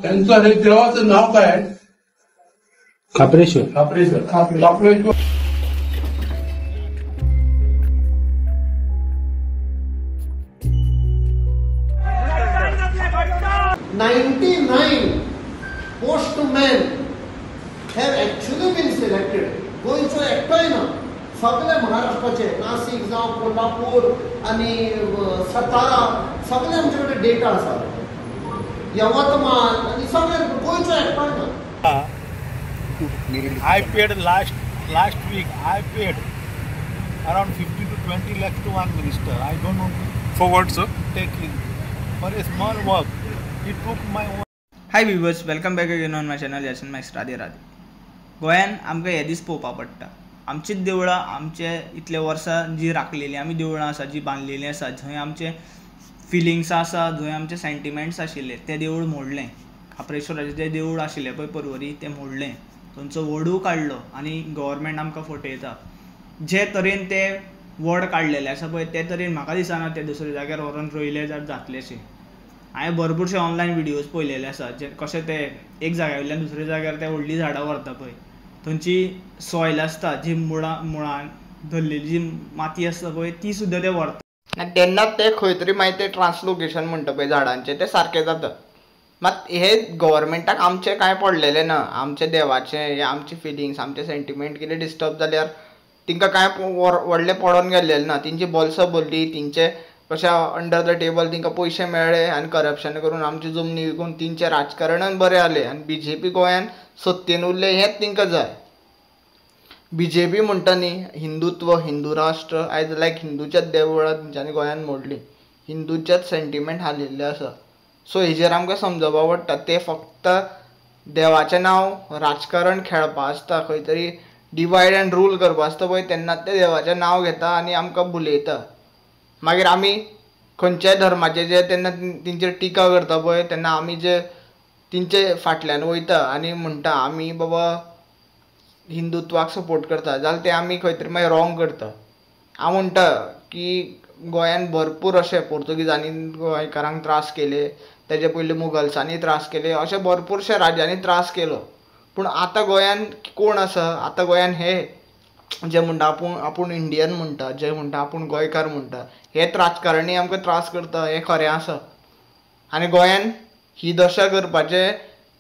त्यांचं हे देवाचं नाव काय? Khapreshwar. Khapreshwar. 99 postmen have actually been selected. गोंयचो एकटोय ना, सगळे महाराष्ट्राचे, नाशिक जावं कोल्हापूर आणि सातारा सगळे आमचे कडेन डेटा आसा. यवतमाळ आणि सगळे गोंयचो एकटोय ना. I paid last week. I paid around 50 to 20 lakhs to one minister. I don't know for what, sir? taking for a small work. It took my own. Hi viewers, welcome back again on my channel यासन मॅक्स राधे राधे. गोंयान आमकां हे दीस पळोवपाक पडटा. आमचीच देवळां आमचे इतले वर्सां जी राखलेली आमी देवळां आसा, जी बांदलेली आसा, जंय आमचे फिलिंग्स आसा, जंय आमचे सेंटिमेंट्स आशिल्ले तें देवूळ मोडलें. खापरेश्वराचें जें देवूळ आशिल्लें पळय पर्वरी, तें मोडलें. थंयचो वडू काडलो आनी गव्हर्मेंट आमकां फटयता. जे तरेन ते वड काडलेले आसा पळय, ते तरेन म्हाका दिसना ते दुसरे जाग्यार व्हरून रोयले जाल्यार जातलेशें. हांवें भरपूरशे ऑनलायन व्हिडियोज पळयलेले आसा, जे कशें ते एक जाग्या वयल्यान दुसऱ्या जाग्यार ते व्हडली झाडां व्हरता पळय, थंयची सॉयल आसता, जी मुळान धरलेली जी माती आसता पळय, ती सुद्दां ते व्हरता. आनी तेन्नाच ते खंय तरी मागीर ते ट्रान्सलोकेशन म्हणटा पळय झाडांचें, तें सारकें जाता. मात हे गव्हर्मेंटाक आमचें कांय पडलेलें ना. आमचे देवाचें, आमचे फिलिंग्स, आमचे सेंटिमेंट कितें डिस्टर्ब जाल्यार तिंका कांय व्हडलें पडोन गेल्लेलें ना. तेंची बोल्सां भरली, तेंचे कशें अंडर द टेबल तिंका पयशे मेळ्ळे आनी करप्शन करून आमची जमनी विकून तेंचें राजकारणान बरें जालें. आनी बीजेपी गोंयान सत्तेन उरले हेंच तेंकां जाय. बीजेपी म्हणटा न्ही हिंदुत्व, हिंदू राष्ट्र, आयज लायक हिंदूच्याच देवळां तेंच्यांनी गोंयान मोडलीं, हिंदूच्याच सेंटिमेंट हालिल्ले आसा. सो हेजेर आमकां समजोवपा पडटा ते फक्त देवाचें नांव राजकारण खेळपा आसता, खंय तरी डिवायड एंड रूल करपा आसता पळय, तेन्नाच ते देवाचें नांव घेता आनी आमकां भुलयता. मागीर आमी खंयच्याय धर्माचे जे तेन्ना तेंचेर टिका करता पळय, तेन्ना आमी जे तेंचे फाटल्यान वयता आनी म्हणटा आमी बाबा हिंदुत्वाक सपोर्ट करता, जाल्यार ते आमी खंय तरी मागीर रॉंग करता. हांव म्हणटा की गोंयान भरपूर अशे पोर्तुगीजांनी गोंयकारांक त्रास केले, तेजे पयलीं मुगल्सांनी त्रास केले, अशे भरपूरशे राज्यांनी त्रास केलो. पूण आतां गोंयान कोण आसा? आतां गोंयान हे जे म्हणटा आपूण इंडियन म्हणटा, जे म्हणटा आपूण गोंयकार म्हणटा, हेच राजकारणी आमकां त्रास करता, हें खरें आसा. आनी गोंयान ही दशा करपाचे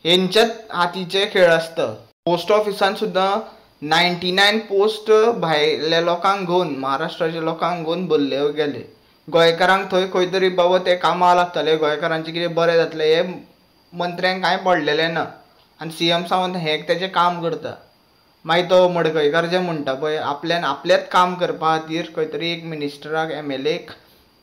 हेंच्याच हातीचे खेळ आसता. पोस्ट ऑफिसान सुद्दां 99 पोस्ट भायल्या लोकांक घेवन, महाराष्ट्राच्या लोकांक घेवन भरले गेले. गोंयकारांक थंय खंय तरी बाबा ते कामां लागतले, गोंयकारांचें कितें बरें जातलें हें मंत्र्यांक कांय पडलेलें ना. आनी सीएम सावंत हें तेजें काम करता. मागीर तो मडकयकार जे म्हणटा पळय, आपल्याच काम करपा खातीर खंय तरी एक मिनिस्टराक, MLAक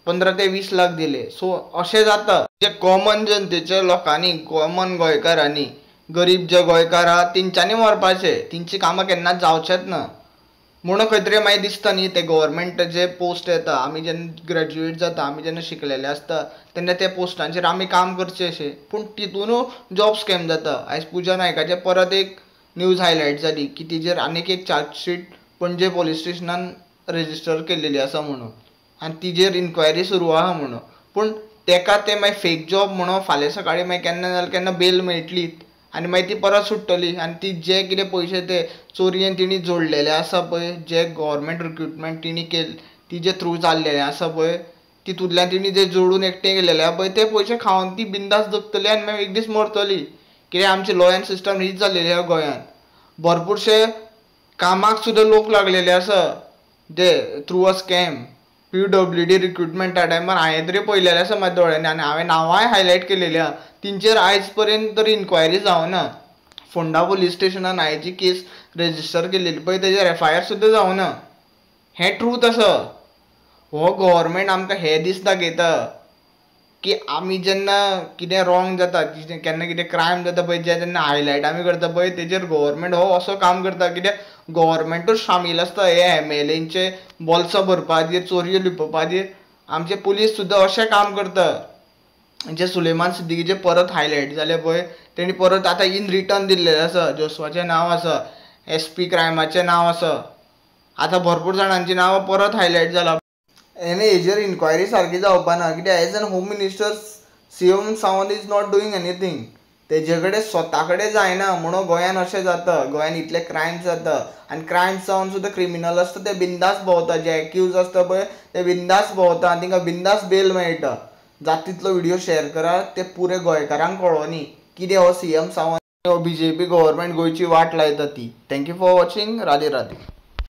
15 ते 20 लाख दिले. सो अशें जाता जे कॉमन जनतेच्या लोकांनी, कॉमन गोंयकारांनी, गरीब जे गोंयकार आहा तेंच्यांनी मरपाचें, तेंची कामां केन्नाच जावचेंच ना. म्हणून खंय तरी मागीर दिसता न्ही ते गव्हर्मेंट जे पोस्ट येता, आमी जेन्ना ग्रॅज्युएट जाता, आमी जेन्ना शिकलेले आसता तेन्ना त्या पोस्टांचेर आमी काम करचें अशें, पूण तितूनूय जॉब स्कॅम जाता. आयज पुजा नायकाचेर परत एक न्यूज हायलायट जाली की तिजेर आनीक एक चार्जशीट पणजे पोलीस स्टेशनान रेजिस्टर केल्लेली आसा म्हणून, आनी तिजेर इन्क्वायरी सुरू आहा म्हणून. पूण तेका ते मागीर फेक जॉब म्हणून फाल्यां सकाळीं मागीर केन्ना जाल्यार केन्ना बेल मेळटलीच आनी मागीर ती परत सुट्टली. आनी ती जे कितें पयशे ते चोरयेन तिणी जोडलेले आसा पळय, जे गव्हर्मेंट रिक्रुटमेंट तिणी तिजे थ्रू जाल्लेले आसा पळय, तितूंतल्यान तिणी जे जोडून एकटे केलेले आहा पळय, ते पयशे खावन ती बिंदास जगतली आनी मागीर एक दीस मरतली. कित्याक आमची लॉ एंड सिस्टम हीच जाल्लेली आहा गोंयान. भरपूरशे कामाक सुद्दां लोक लागलेले आसा जे through a scam. PWD recruitment त्या टायमार हांवें तरी पळयलेलें आसा म्हाज्या दोळ्यांनी आनी हांवें नांवांय हायलायट केलेलीं आहा. तेंचेर आयज पर्यंत तरी इन्क्वायरी जावना. फोंडा पुलीस स्टेशनान हांवें जी केस रेजिस्टर केलेली पळय तेजेर FIR सुद्दां जावना. हें ट्रूथ आसा. हो गव्हर्मेंट आमकां हे दीस दाखयता की आमी जेन्ना कितें रॉंग जाता, केन्ना कितें क्रायम जाता पळय, जे जेन्ना हायलायट आमी करता पळय, तेजेर गव्हर्मेंट हो असो काम करता. कित्याक गव्हर्मेंटूच शामील आसता हे MLAंचे बोल्सां भरपा खातीर, चोरयो लिपोवपा खातीर. आमचे पुलीस सुद्दां अशें काम करता. जे सुलेमान सिद्दीकीचे परत हायलायट जाले पळय, तेणी परत आतां इन रिटर्न दिल्लेलें आसा. जोस्वाचें नांव आसा, SP क्रायमाचें नांव आसा, आतां भरपूर जाणांची नांवां परत हायलायट जाला. आनी हेजेर इन्क्वायरी सारकी जावपा ना. कित्याक as an home minister CM Sawant is not doing anything. तेजे कडेन स्वता कडेन जायना म्हणून गोंयान अशें जाता, गोंयान इतले क्रायम्स जाता आनी क्रायम्स जावन सुद्दां क्रिमिनल आसता ते बिंदास भोंवता, जे एक्यूज आसता पळय ते बिंदास भोंवता आनी तांकां बिंदास बेल मेळटा. जाता तितलो व्हिडिओ शेअर करात, ते पुरे गोंयकारांक कळोनी कितें हो CM सावंत BJP गव्हर्मेंट गोंयची वाट लायता ती. Thank you for watching. Radhe Radhe.